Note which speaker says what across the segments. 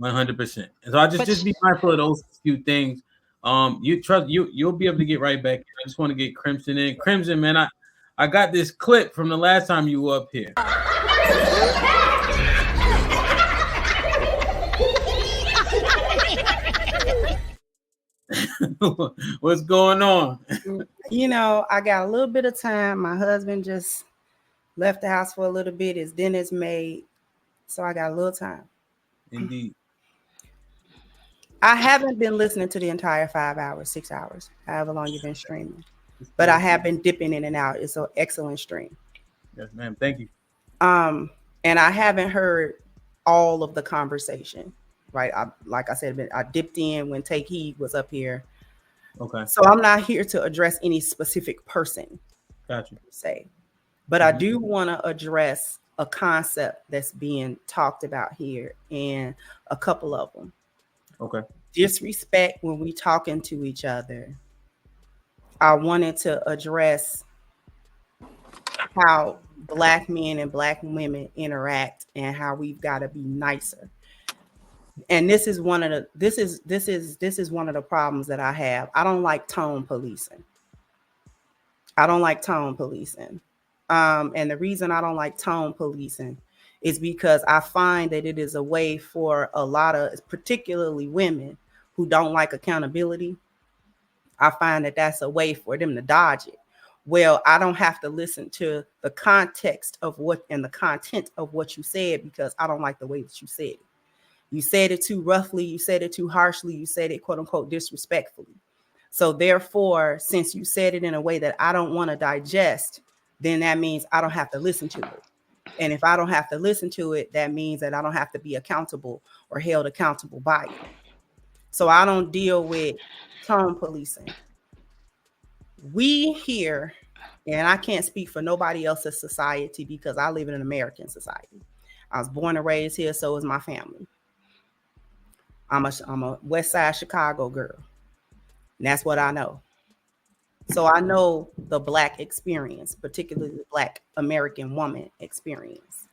Speaker 1: 100%. And so I
Speaker 2: But
Speaker 1: just be mindful of those few things. You'll be able to get right back. I just want to get Crimson in. Crimson, man, I got this clip from the last time you were up here. What's going on?
Speaker 3: I got a little bit of time. My husband just left the house for a little bit. His dinner's made. So I got a little time.
Speaker 1: Indeed.
Speaker 3: I haven't been listening to the entire 5 hours, 6 hours, however long you've been streaming. But I have been dipping in and out. It's an excellent stream.
Speaker 1: Yes, ma'am. Thank you.
Speaker 3: And I haven't heard all of the conversation. Right. Like I said, I dipped in when Take Heed was up here.
Speaker 1: Okay.
Speaker 3: So I'm not here to address any specific person.
Speaker 1: Gotcha.
Speaker 3: Say. But I do want to address a concept that's being talked about here, and a couple of them.
Speaker 1: Okay.
Speaker 3: Disrespect when we talking to each other. I wanted to address how Black men and Black women interact and how we've got to be nicer. And this is one of the problems that I have. I don't like tone policing. And the reason I don't like tone policing is because I find that it is a way for a lot of, particularly women who don't like accountability. I find that that's a way for them to dodge it. Well, I don't have to listen to the context of what and the content of what you said because I don't like the way that you said it. You said it too roughly. You said it too harshly. You said it, quote unquote, disrespectfully. So therefore, since you said it in a way that I don't want to digest, then that means I don't have to listen to it. And if I don't have to listen to it, that means that I don't have to be accountable or held accountable by it. So I don't deal with tone policing. We here, and I can't speak for nobody else's society because I live in an American society. I was born and raised here, so is my family. I'm a West Side Chicago girl. And that's what I know. So I know the Black experience, particularly the Black American woman experience.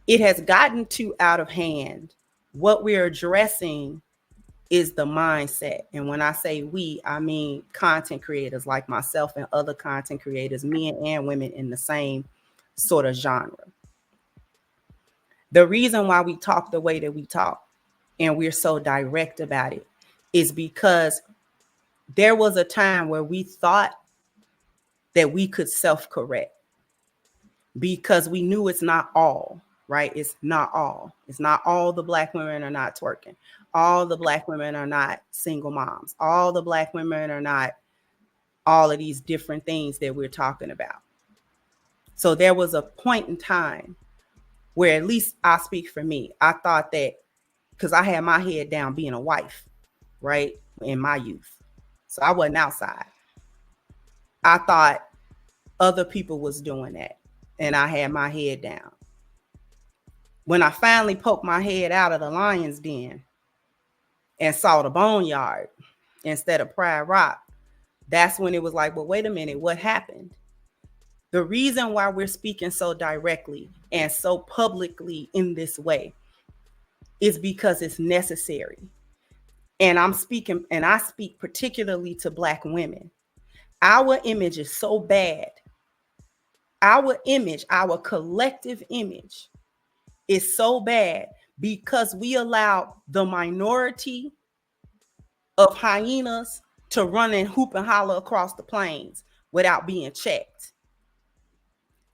Speaker 3: It has gotten too out of hand. What we're addressing is the mindset. And when I say we, I mean content creators like myself and other content creators, men and women in the same sort of genre. The reason why we talk the way that we talk and we're so direct about it is because there was a time where we thought that we could self-correct because we knew it's not all, right? It's not all. It's not all the Black women are not twerking. All the Black women are not single moms. All the Black women are not all of these different things that we're talking about. So there was a point in time where, at least I speak for me, I thought that because I had my head down being a wife, right, in my youth. So I wasn't outside. I thought other people was doing that, and I had my head down. When I finally poked my head out of the lion's den and saw the boneyard instead of Pride Rock, that's when it was like, well, wait a minute, what happened? The reason why we're speaking so directly and so publicly in this way is because it's necessary. And I speak particularly to Black women. Our image is so bad. Our image, our collective image is so bad because we allow the minority of hyenas to run and hoop and holler across the plains without being checked.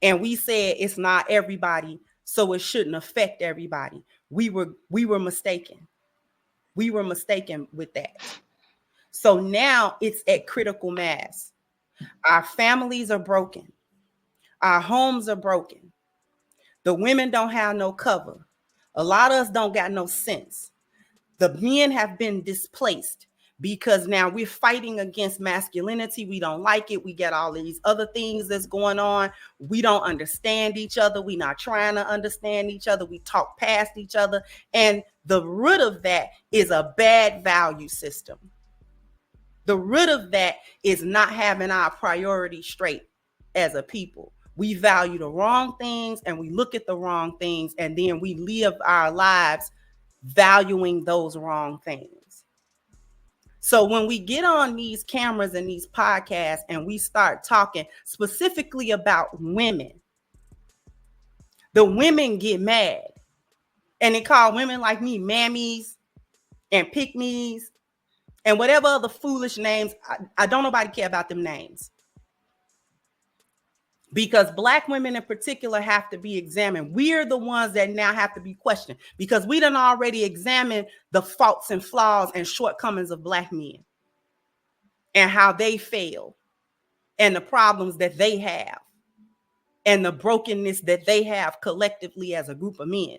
Speaker 3: And we said it's not everybody, so it shouldn't affect everybody. We were mistaken. We were mistaken with that. So now it's at critical mass. Our families are broken. Our homes are broken. The women don't have no cover. A lot of us don't got no sense. The men have been displaced because now we're fighting against masculinity. We don't like it. We get all these other things that's going on. We don't understand each other. We're not trying to understand each other. We talk past each other. And the root of that is a bad value system. The root of that is not having our priorities straight as a people. We value the wrong things and we look at the wrong things, and then we live our lives valuing those wrong things. So when we get on these cameras and these podcasts and we start talking specifically about women, the women get mad and they call women like me mammies and pick-me's and whatever other foolish names. I don't nobody care about them names. Because Black women in particular have to be examined. We're the ones that now have to be questioned because we done already examined the faults and flaws and shortcomings of Black men and how they fail and the problems that they have and the brokenness that they have collectively as a group of men.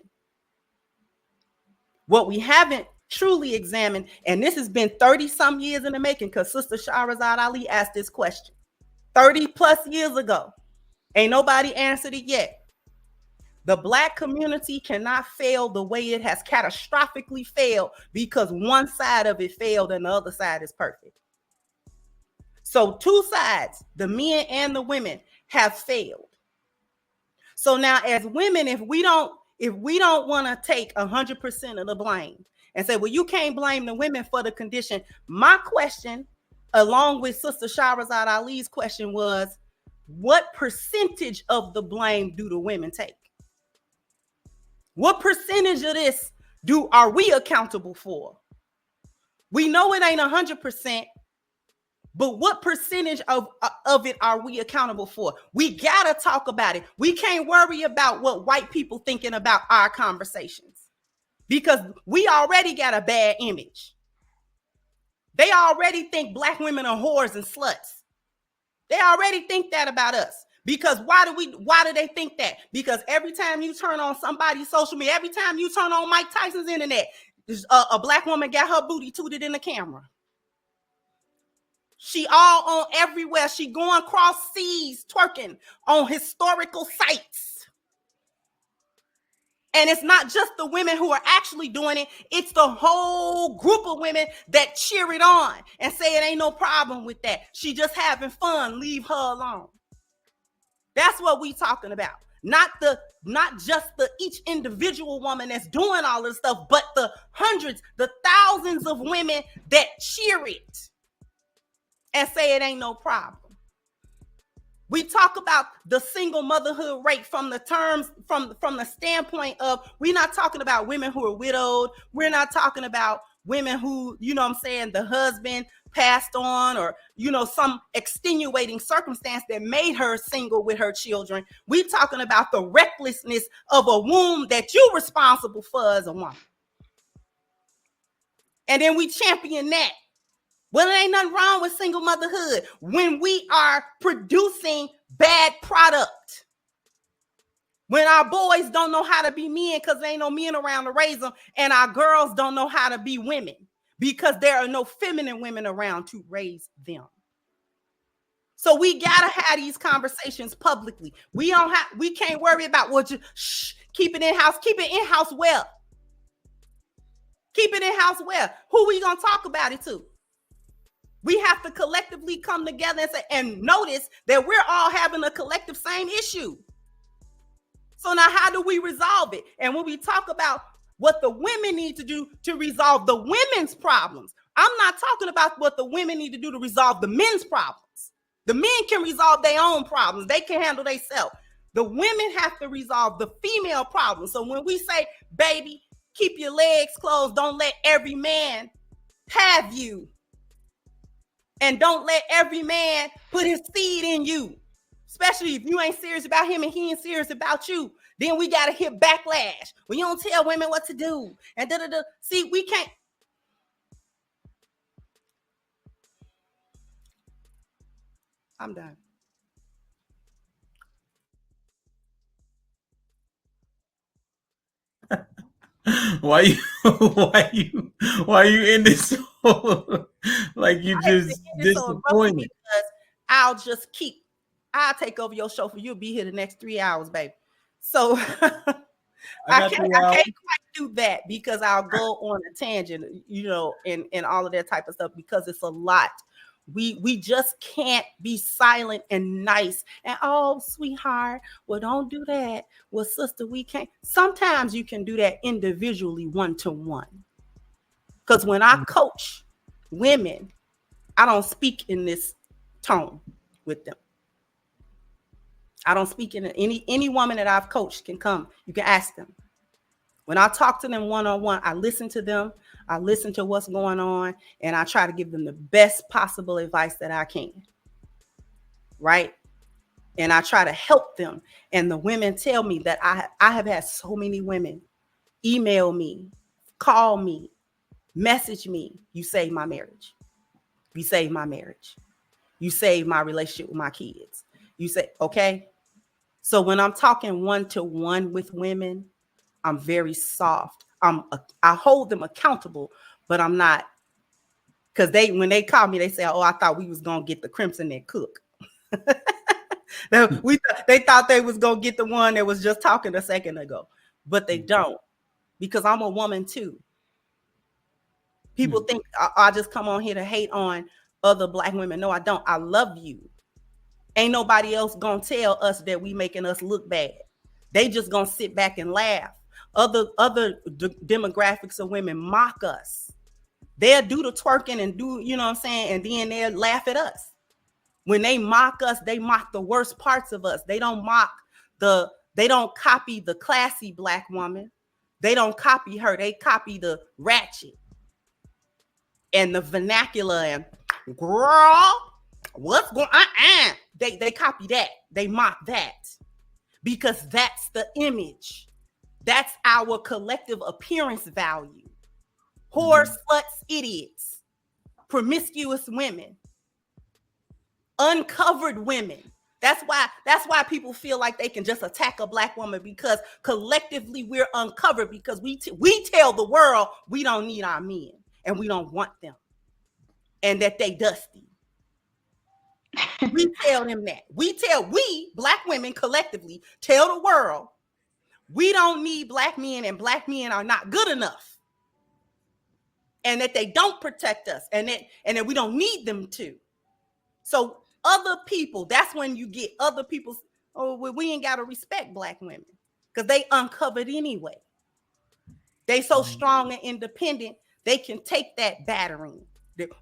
Speaker 3: What we haven't truly examined, and this has been 30 some years in the making, because Sister Shahrazad Ali asked this question 30 plus years ago. Ain't nobody answered it yet. The Black community cannot fail the way it has catastrophically failed because one side of it failed and the other side is perfect. So two sides, the men and the women, have failed. So now as women, if we don't want to take 100% of the blame and say, well, you can't blame the women for the condition. My question, along with Sister Shahrazad Ali's question, was, what percentage of the blame do the women take? What percentage of this are we accountable for? We know it ain't 100%, but what percentage of it are we accountable for? We gotta talk about it. We can't worry about what white people thinking about our conversations because we already got a bad image. They already think Black women are whores and sluts. They already think that about us. Because why do they think that? Because every time you turn on somebody's social media, every time you turn on Mike Tyson's internet, a Black woman got her booty tooted in the camera. She all on everywhere. She going across seas, twerking on historical sites. And it's not just the women who are actually doing it. It's the whole group of women that cheer it on and say it ain't no problem with that. She just having fun. Leave her alone. That's what we talking about. Not just the each individual woman that's doing all this stuff, but the hundreds, the thousands of women that cheer it and say it ain't no problem. We talk about the single motherhood rate from the terms, from the standpoint of, we're not talking about women who are widowed. We're not talking about women who, the husband passed on or, some extenuating circumstance that made her single with her children. We're talking about the recklessness of a womb that you're responsible for as a woman. And then we champion that. Well, there ain't nothing wrong with single motherhood when we are producing bad product. When our boys don't know how to be men because there ain't no men around to raise them, and our girls don't know how to be women because there are no feminine women around to raise them. So we gotta have these conversations publicly. We can't worry about keep it in house. Keep it in house well. Keep it in house well. Who we gonna talk about it to? We have to collectively come together and notice that we're all having a collective same issue. So now how do we resolve it? And when we talk about what the women need to do to resolve the women's problems, I'm not talking about what the women need to do to resolve the men's problems. The men can resolve their own problems. They can handle themselves. The women have to resolve the female problems. So when we say, baby, keep your legs closed, don't let every man have you. And don't let every man put his seed in you, especially if you ain't serious about him and he ain't serious about you. Then we got to hit backlash. Well, you don't tell women what to do. And da-da-da. See, we can't. I'm done.
Speaker 1: Why you in this like you just disappointed?
Speaker 3: Because I'll take over your show for you. Be here the next 3 hours, baby. So I can't quite do that because I'll go on a tangent, and all of that type of stuff because it's a lot. We just can't be silent and nice and, oh, sweetheart, well, don't do that. Well, sister, we can't. Sometimes you can do that individually, one-to-one. Because when I coach women, I don't speak in this tone with them. I don't speak in any woman that I've coached can come. You can ask them. When I talk to them one-on-one, I listen to them. I listen to what's going on, and I try to give them the best possible advice that I can. Right? And I try to help them. And the women tell me that I have had so many women email me, call me, message me. You saved my marriage. You saved my marriage. You saved my relationship with my kids. You say, okay. So when I'm talking one-to-one with women, I'm very soft. I hold them accountable, but I'm not, because when they call me, they say, oh, I thought we was gonna get the crimson and cook. They thought they was gonna get the one that was just talking a second ago, but they don't, because I'm a woman too. People think I just come on here to hate on other Black women. No, I don't. I love you. Ain't nobody else gonna tell us that we making us look bad. They just gonna sit back and laugh. Other demographics of women mock us. They'll do the twerking and do, you know what I'm saying, and then they'll laugh at us. When they mock us, they mock the worst parts of us. They don't copy the classy Black woman. They don't copy her. They copy the ratchet and the vernacular and, girl, what's going on? They copy that. They mock that because that's the image. That's our collective appearance value. Whores, sluts, idiots, promiscuous women, uncovered women. That's why people feel like they can just attack a Black woman, because collectively we're uncovered, because we tell the world we don't need our men and we don't want them and that they dusty. We tell them that. We Black women collectively tell the world we don't need Black men and Black men are not good enough, and that they don't protect us, and that we don't need them to. So other people, that's when you get other people's, oh, well, we ain't got to respect Black women because they uncovered anyway. They so strong and independent, they can take that battering.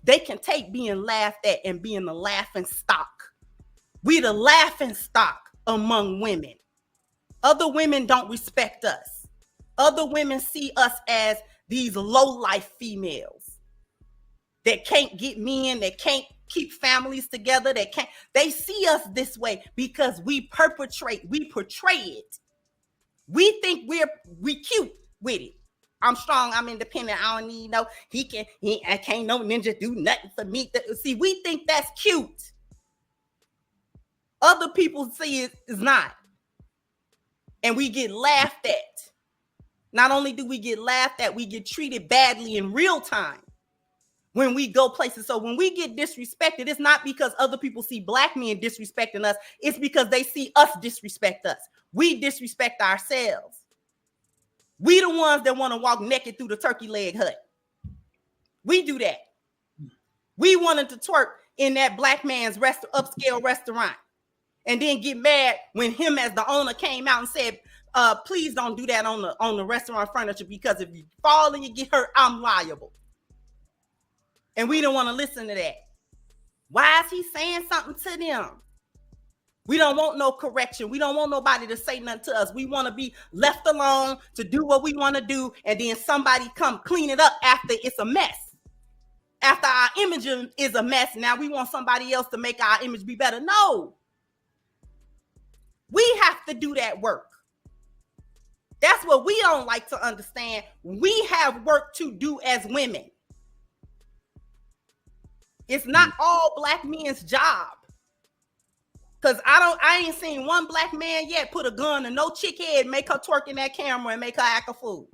Speaker 3: They can take being laughed at and being the laughing stock. We the laughing stock among women. Other women don't respect us. Other women see us as these low-life females that can't get men, that can't keep families together, they see us this way because we portray it. We think we cute with it. I'm strong, I'm independent, I don't need I can't no ninja do nothing for me. See, we think that's cute. Other people see it is not. And we get laughed at. Not only do we get laughed at, we get treated badly in real time when we go places. So when we get disrespected, it's not because other people see Black men disrespecting us. It's because they see us disrespect us. We disrespect ourselves. We the ones that want to walk naked through the turkey leg hut. We do that. We wanted to twerk in that Black man's upscale restaurant and then get mad when him as the owner came out and said, please don't do that on the restaurant furniture, because if you fall and you get hurt, I'm liable. And we don't want to listen to that. Why is he saying something to them? We don't want no correction. We don't want nobody to say nothing to us. We want to be left alone to do what we want to do, and then somebody come clean it up after it's a mess. After our image is a mess, now we want somebody else to make our image be better. No. We have to do that work. That's what we don't like to understand. We have work to do as women. It's not all Black men's job. Because I ain't seen one Black man yet put a gun to no chick head, make her twerk in that camera and make her act a fool.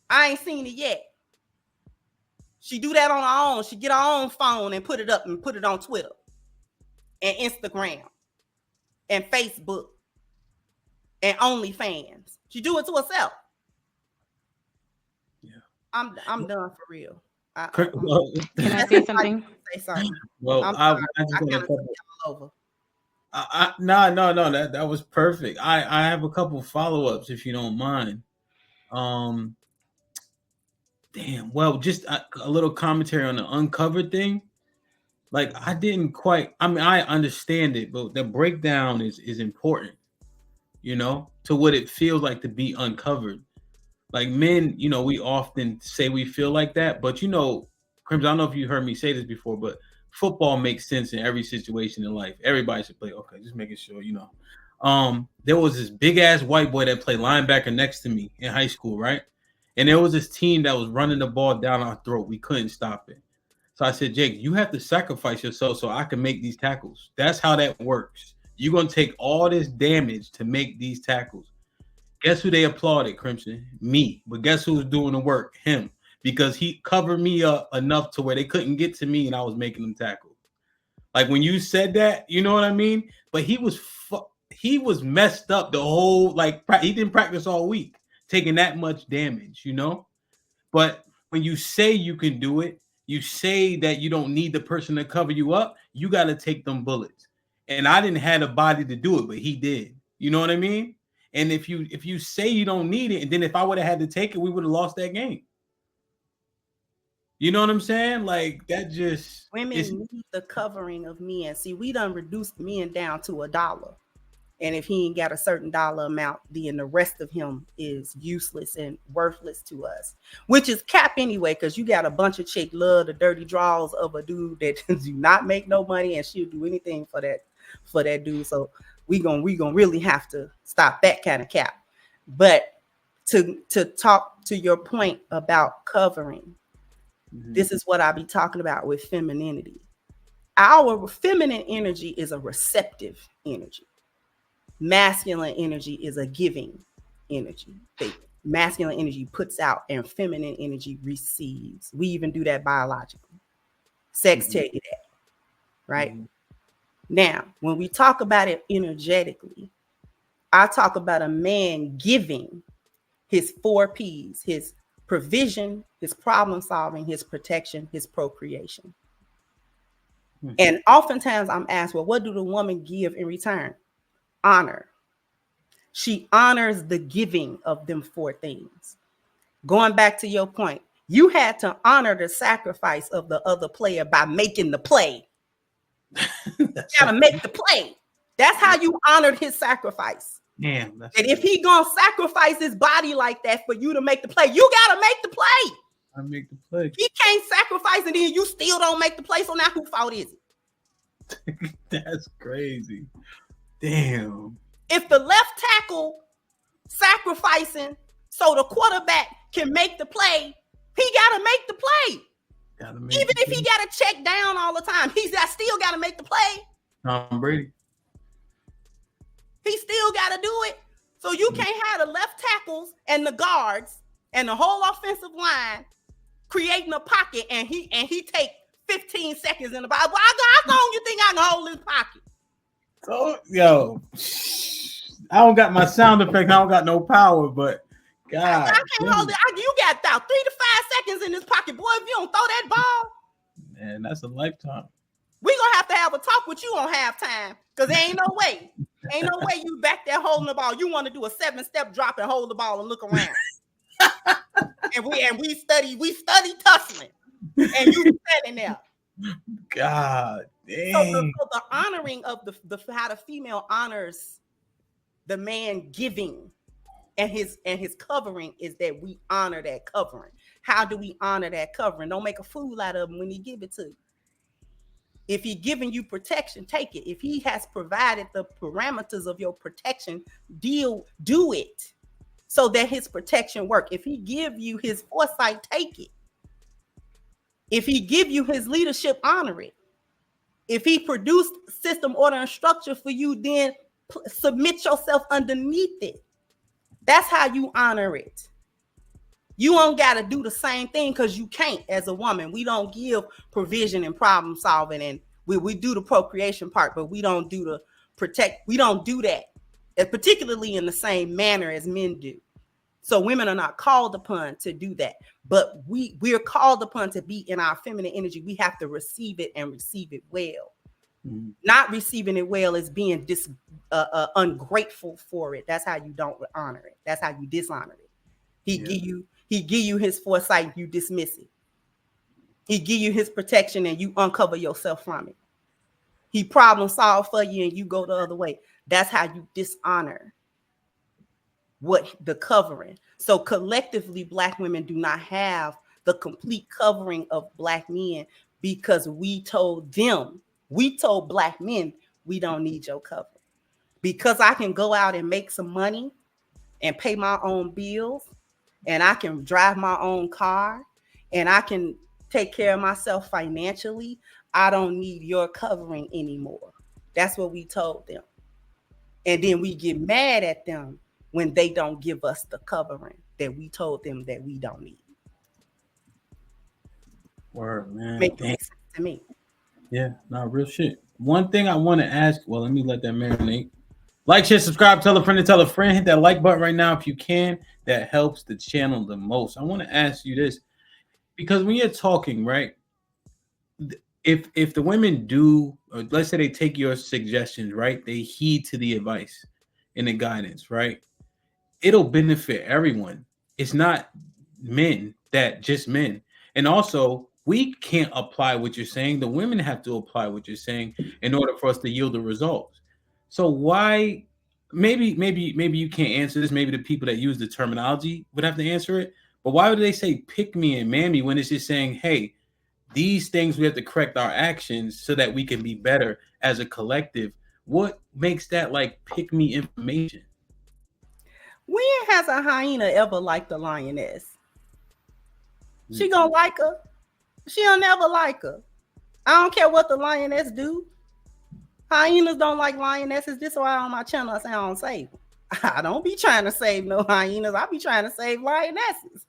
Speaker 3: I ain't seen it yet. She do that on her own. She get her own phone and put it up and put it on Twitter and Instagram and Facebook and OnlyFans. She do it to herself. Yeah. I'm done for real.
Speaker 1: Well,
Speaker 2: Can I say something?
Speaker 3: Say something.
Speaker 1: well,
Speaker 3: I'm sorry.
Speaker 1: I just
Speaker 3: I
Speaker 1: got
Speaker 3: kind
Speaker 1: a
Speaker 3: of took
Speaker 1: couple.
Speaker 3: y'all over.
Speaker 1: No, that was perfect. I have a couple follow ups if you don't mind. Um, damn. Well, just a little commentary on the uncovered thing. Like I didn't quite. I mean, I understand it, but the breakdown is important. To what it feels like to be uncovered. Like men, we often say we feel like that, but Crims, I don't know if you heard me say this before, but football makes sense in every situation in life. Everybody should play. Okay, just making sure. There was this big ass white boy that played linebacker next to me in high school, right? And there was this team that was running the ball down our throat. We couldn't stop it. So I said, Jake, you have to sacrifice yourself so I can make these tackles. That's how that works. You're gonna take all this damage to make these tackles. Guess who they applauded, Crimson? Me. But guess who was doing the work? Him. Because he covered me up enough to where they couldn't get to me and I was making them tackle. Like when you said that, you know what I mean? But he was messed up the whole, like, he didn't practice all week, taking that much damage. But when you say you can do it, you say that you don't need the person to cover you up, you got to take them bullets. And I didn't have the body to do it, but he did. You know what I mean? And if you say you don't need it, and then if I would have had to take it, we would have lost that game. You know what I'm saying? Like that just
Speaker 3: Women need the covering of men. See, we done reduced men down to $1. And if he ain't got a certain dollar amount, then the rest of him is useless and worthless to us, which is cap anyway, because you got a bunch of chicks love the dirty draws of a dude that do not make no money, and she'll do anything for that dude. So we gonna really have to stop that kind of cap. But to talk to your point about covering, this is what I be talking about with femininity. Our feminine energy is a receptive energy. Masculine energy is a giving energy. Masculine energy puts out and feminine energy receives. We even do that biologically. Sex tell you that, right? Now, when we talk about it energetically, I talk about a man giving his 4 P's, his provision, his problem solving, his protection, his procreation. And oftentimes I'm asked, well, what do the woman give in return? Honor. She honors the giving of them 4 things. Going back to your point, you had to honor the sacrifice of the other player by making the play. You gotta make the play. That's how you honored his sacrifice.
Speaker 1: Damn.
Speaker 3: And if he gonna sacrifice his body like that for you to make the play, you gotta make the play.
Speaker 1: I make the play.
Speaker 3: He can't sacrifice and then you still don't make the play. So now whose fault is it?
Speaker 1: That's crazy. Damn.
Speaker 3: If the left tackle sacrificing so the quarterback can make the play, he got to make the play. Even if he got to check down all the time, still got to make the play.
Speaker 1: Tom Brady.
Speaker 3: He still got to do it. So you can't have the left tackles and the guards and the whole offensive line creating a pocket and he take 15 seconds in the ball. How long you think I can hold his pocket?
Speaker 1: So, yo, I don't got my sound effect. I don't got no power, but God,
Speaker 3: I can't hold it. You got about 3 to 5 seconds in this pocket, boy. If you don't throw that ball,
Speaker 1: man, that's a lifetime.
Speaker 3: We gonna have a talk with you on halftime, because there ain't no way you back there holding the ball. You want to do a 7-step drop and hold the ball and look around. and we study tussling, and you standing there.
Speaker 1: God damn.
Speaker 3: So the honoring of the how the female honors the man giving and his covering is that we honor that covering. How do we honor that covering? Don't make a fool out of him when he give it to you. If he giving you protection, take it. If he has provided the parameters of your protection, do it so that his protection work. If he give you his foresight, take it. If he give you his leadership, honor it. If he produced system, order, and structure for you, then submit yourself underneath it. That's how you honor it. You don't got to do the same thing because you can't as a woman. We don't give provision and problem solving, and we do the procreation part, but we don't do the protect. We don't do that, particularly in the same manner as men do. So women are not called upon to do that, but we're called upon to be in our feminine energy. We have to receive it and receive it well. Mm-hmm. Not receiving it well is being ungrateful for it. That's how you don't honor it. That's how you dishonor it. He give you his foresight, you dismiss it. He give you his protection and you uncover yourself from it. He problem solve for you and you go the other way. That's how you dishonor what the covering. So collectively, Black women do not have the complete covering of Black men because we told Black men, we don't need your cover. Because I can go out and make some money and pay my own bills, and I can drive my own car, and I can take care of myself financially, I don't need your covering anymore. That's what we told them. And then we get mad at them when they don't give us the covering that we told them that we don't need.
Speaker 1: Word, man.
Speaker 3: Makes sense to me.
Speaker 1: Yeah, not real shit. One thing I want to ask, well, let me let that marinate. Like, share, subscribe, tell a friend to tell a friend. Hit that like button right now if you can. That helps the channel the most. I want to ask you this, because when you're talking, right, if the women do, or let's say they take your suggestions, right, they heed to the advice and the guidance, right, it'll benefit everyone. It's not just men. And also, we can't apply what you're saying. The women have to apply what you're saying in order for us to yield the results. So why? Maybe you can't answer this. Maybe the people that use the terminology would have to answer it. But why would they say pick me and Mammie when it's just saying, hey, these things we have to correct our actions so that we can be better as a collective? What makes that like pick me information?
Speaker 3: When has a hyena ever liked a lioness? She gonna like her. She'll never like her. I don't care what the lioness do. Hyenas don't like lionesses. This is why on my channel I say I don't save them. I don't be trying to save no hyenas. I be trying to save lionesses.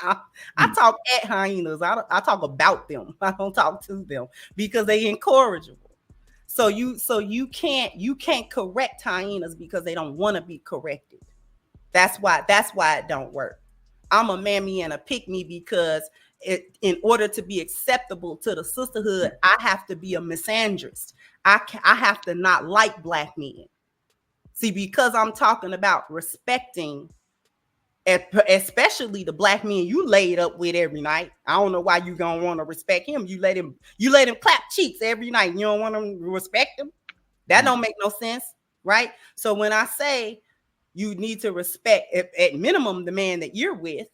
Speaker 3: I talk at hyenas. I talk about them. I don't talk to them because they incorrigible. So you can't correct hyenas because they don't want to be corrected. That's why it don't work. I'm a Mammie and a pick me because in order to be acceptable to the sisterhood, I have to be a misandrist. I have to not like Black men. See, because I'm talking about respecting, especially the Black men you laid up with every night. I don't know why you gonna want to respect him. You let him clap cheeks every night. You don't want to respect him. That don't make no sense, right? So when I say you need to respect at minimum the man that you're with,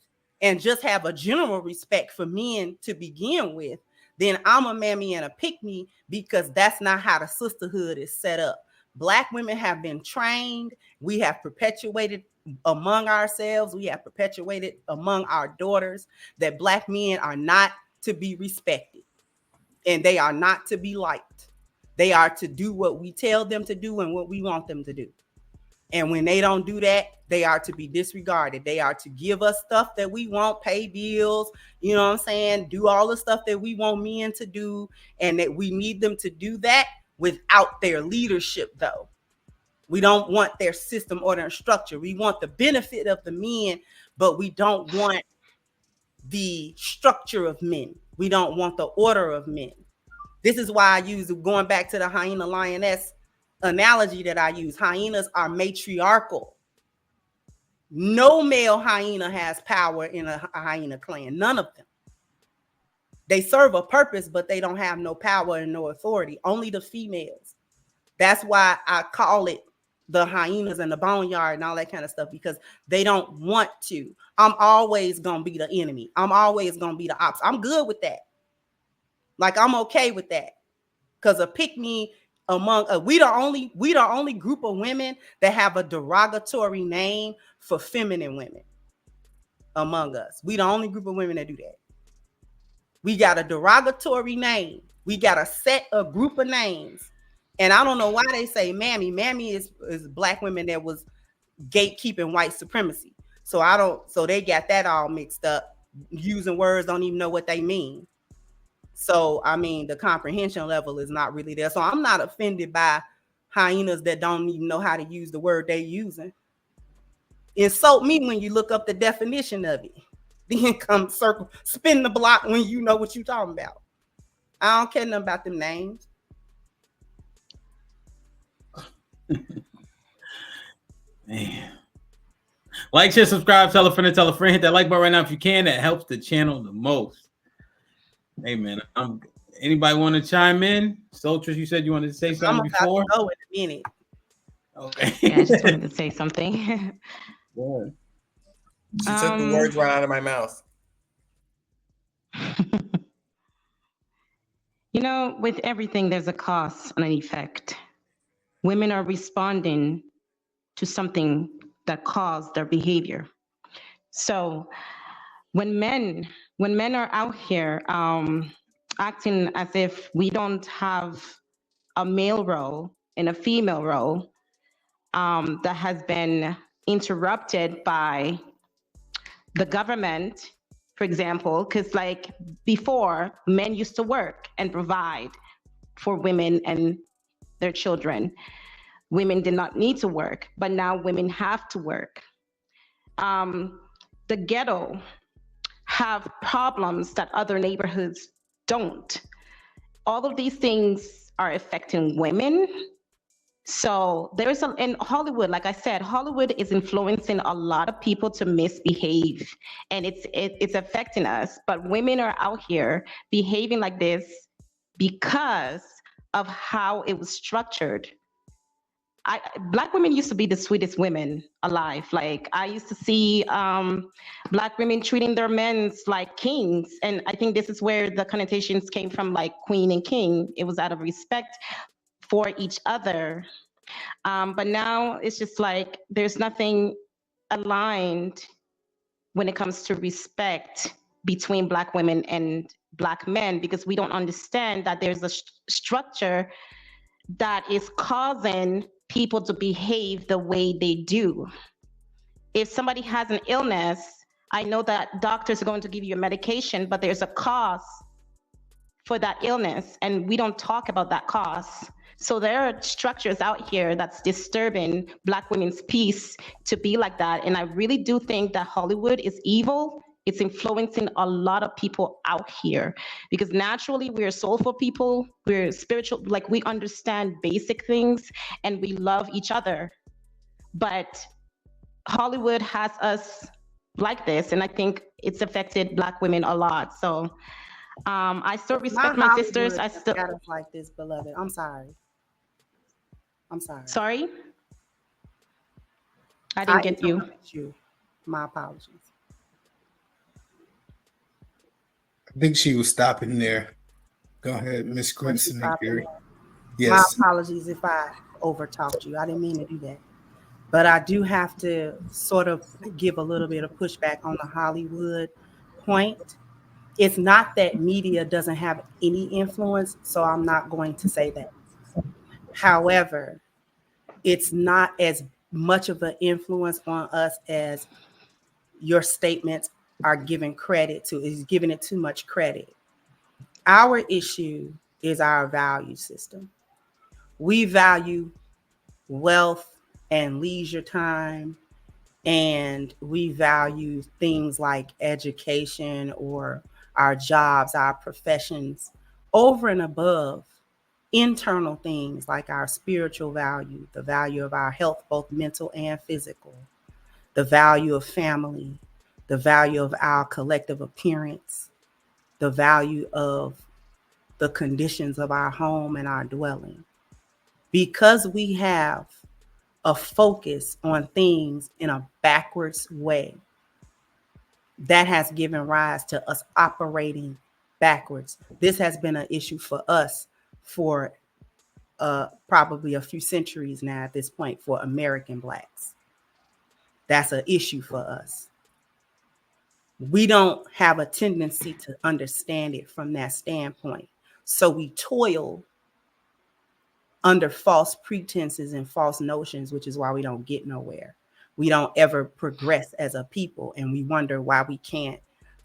Speaker 3: and just have a general respect for men to begin with, then I'm a Mammie and a pick me because that's not how the sisterhood is set up. Black women have been trained. We have perpetuated among ourselves. We have perpetuated among our daughters that Black men are not to be respected and they are not to be liked. They are to do what we tell them to do and what we want them to do. And when they don't do that, they are to be disregarded. They are to give us stuff that we want, pay bills, you know what I'm saying? Do all the stuff that we want men to do, and that we need them to do that without their leadership, though. We don't want their system, order, and structure. We want the benefit of the men, but we don't want the structure of men. We don't want the order of men. This is why I use, going back to the hyena lioness analogy that I use, hyenas are matriarchal. No male hyena has power in a hyena clan. None of them. They serve a purpose, but they don't have no power and no authority. Only the females. That's why I call it the hyenas and the boneyard and all that kind of stuff, because they don't want to. I'm always going to be the enemy. I'm always going to be the ops. I'm good with that. Like, I'm okay with that. Because a pick me among we the only group of women that have a derogatory name for feminine women among us. We the only group of women that do that. We got a derogatory name. We got a set of group of names. And I don't know why they say Mammie. Mammie is Black women that was gatekeeping white supremacy. So they got that all mixed up, using words, don't even know what they mean. So, I mean, the comprehension level is not really there. So I'm not offended by hyenas that don't even know how to use the word they're using. Insult me when you look up the definition of it. Then come circle, spin the block when you know what you're talking about. I don't care nothing about them names.
Speaker 1: Man. Like, share, subscribe, tell a friend, and tell a friend. Hit that like button right now if you can. That helps the channel the most. Hey, man, anybody want to chime in? Soltris, you said you wanted to say something before?
Speaker 3: I'm about to go in a minute.
Speaker 1: Okay.
Speaker 2: Yeah, I just wanted to say something.
Speaker 4: Yeah. She took the words right out of my mouth.
Speaker 2: You know, with everything, there's a cause and an effect. Women are responding to something that caused their behavior. So when men are out here acting as if we don't have a male role and a female role that has been interrupted by the government, for example, because like before, men used to work and provide for women and their children. Women did not need to work, but now women have to work. The ghetto have problems that other neighborhoods don't. All of these things are affecting women. So there's in Hollywood, like I said, Hollywood is influencing a lot of people to misbehave, and it's affecting us. But women are out here behaving like this because of how it was structured. Black women used to be the sweetest women alive. Like I used to see Black women treating their men like kings. And I think this is where the connotations came from, like queen and king. It was out of respect for each other. But now it's just like there's nothing aligned when it comes to respect between Black women and Black men, because we don't understand that there's a structure that is causing people to behave the way they do. If somebody has an illness, I know that doctors are going to give you a medication, but there's a cause for that illness, and we don't talk about that cause. So there are structures out here that's disturbing Black women's peace to be like that. And I really do think that Hollywood is evil. It's influencing a lot of people out here because naturally we're soulful people, we're spiritual, like we understand basic things and we love each other. But Hollywood has us like this, and I think it's affected Black women a lot. So I still respect my sisters. I still
Speaker 3: got us like this, beloved. I'm sorry.
Speaker 2: Sorry? I didn't get you.
Speaker 3: My apologies.
Speaker 5: I think she was stopping there. Go ahead, Miss Crimson and Gary.
Speaker 3: Yes. My apologies if I overtalked you. I didn't mean to do that. But I do have to sort of give a little bit of pushback on the Hollywood point. It's not that media doesn't have any influence, so I'm not going to say that. However, it's not as much of an influence on us as your statements are giving credit to, is giving it too much credit. Our issue is our value system. We value wealth and leisure time, and we value things like education or our jobs, our professions, over and above internal things like our spiritual value, the value of our health, both mental and physical, the value of family, the value of our collective appearance, the value of the conditions of our home and our dwelling. Because we have a focus on things in a backwards way, that has given rise to us operating backwards. This has been an issue for us for probably a few centuries now at this point for American Blacks. That's an issue for us. We don't have a tendency to understand it from that standpoint. So we toil under false pretenses and false notions, which is why we don't get nowhere. We don't ever progress as a people, and we wonder why we can't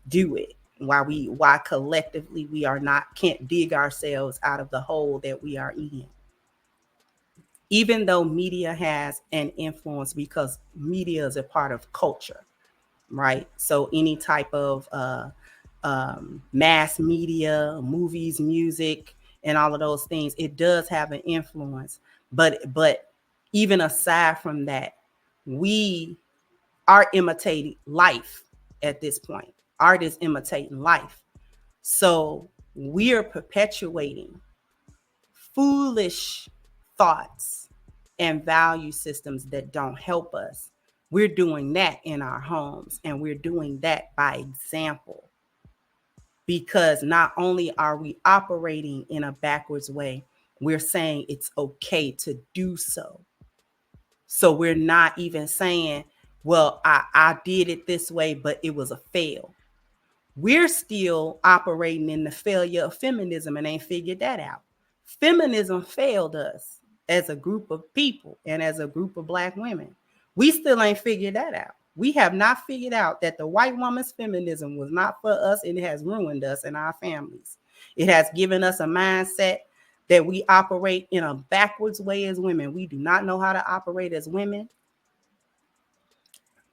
Speaker 3: do it. Why collectively we can't dig ourselves out of the hole that we are in. even though media has an influence, because media is a part of culture, right? So any type of mass media, movies, music, and all of those things, it does have an influence. But even aside from that, we are imitating life at this point. Art is imitating life. So we are perpetuating foolish thoughts and value systems that don't help us. We're doing that in our homes, and we're doing that by example, because not only are we operating in a backwards way, we're saying it's okay to do so. So we're not even saying, well, I did it this way, but it was a fail. We're still operating in the failure of feminism and ain't figured that out. Feminism failed us as a group of people and as a group of Black women. We still ain't figured that out. We have not figured out that the white woman's feminism was not for us, and it has ruined us and our families. It has given us a mindset that we operate in a backwards way as women. We do not know how to operate as women.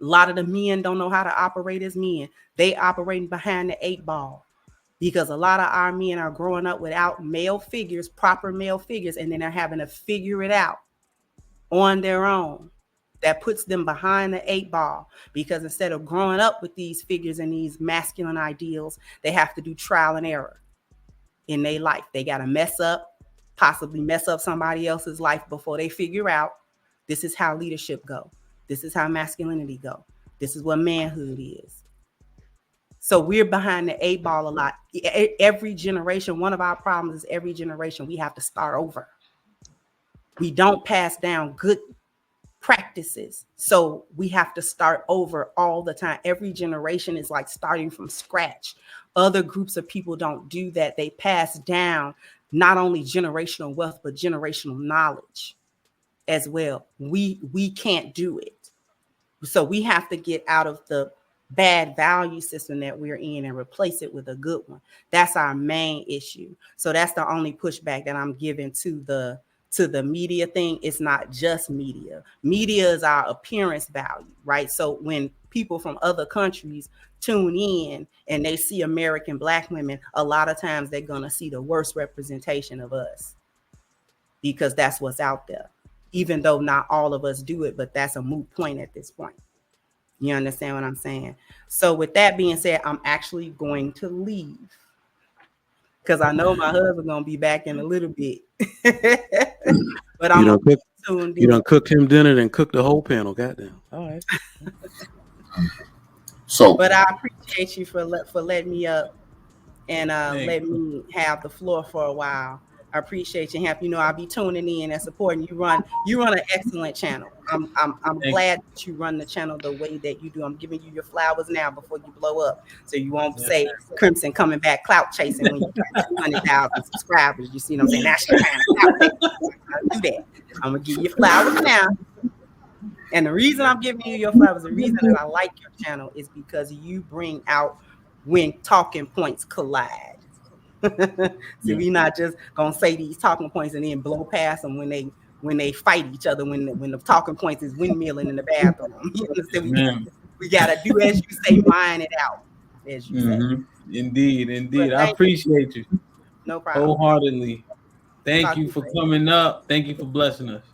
Speaker 3: A lot of the men don't know how to operate as men. They operating behind the 8 ball, because a lot of our men are growing up without male figures, proper male figures, and then they're having to figure it out on their own. That puts them behind the 8 ball, because instead of growing up with these figures and these masculine ideals, they have to do trial and error in their life. They got to mess up, possibly mess up somebody else's life before they figure out this is how leadership go. This is how masculinity go. This is what manhood is. So we're behind the 8 ball a lot. Every generation, one of our problems is every generation we have to start over. We don't pass down good practices. So we have to start over all the time. Every generation is like starting from scratch. Other groups of people don't do that. They pass down not only generational wealth, but generational knowledge as well. We can't do it. So we have to get out of the bad value system that we're in and replace it with a good one. That's our main issue. So that's the only pushback that I'm giving to the media thing. It's not just media. Media is our appearance value, right? So when people from other countries tune in and they see American Black women, a lot of times they're going to see the worst representation of us, because that's what's out there. Even though not all of us do it, but that's a moot point at this point. You understand what I'm saying? So with that being said, I'm actually going to leave, because I know my husband's going to be back in a little bit. But I'm
Speaker 6: you done cooked him dinner and cooked the whole panel. Goddamn. All right.
Speaker 3: But I appreciate you for letting me up and let me have the floor for a while. I appreciate your help. You know, I'll be tuning in and supporting you. Run an excellent channel. I'm glad that you run the channel the way that you do. I'm giving you your flowers now before you blow up, so you won't say Crimson coming back clout chasing when you got 200,000 subscribers. You see what I'm saying? That's your kind of clout chasing. I'll do that. I'm gonna give you flowers now. And the reason I'm giving you your flowers, the reason that I like your channel, is because you bring out when talking points collide. So we're not just gonna say these talking points and then blow past them when they fight each other, when the talking points is windmilling in the bathroom. You understand? We gotta do as you say, mine it out, as you say.
Speaker 1: Indeed. I appreciate you.
Speaker 3: No problem.
Speaker 1: Wholeheartedly. Thank you for coming up. Thank you for blessing us.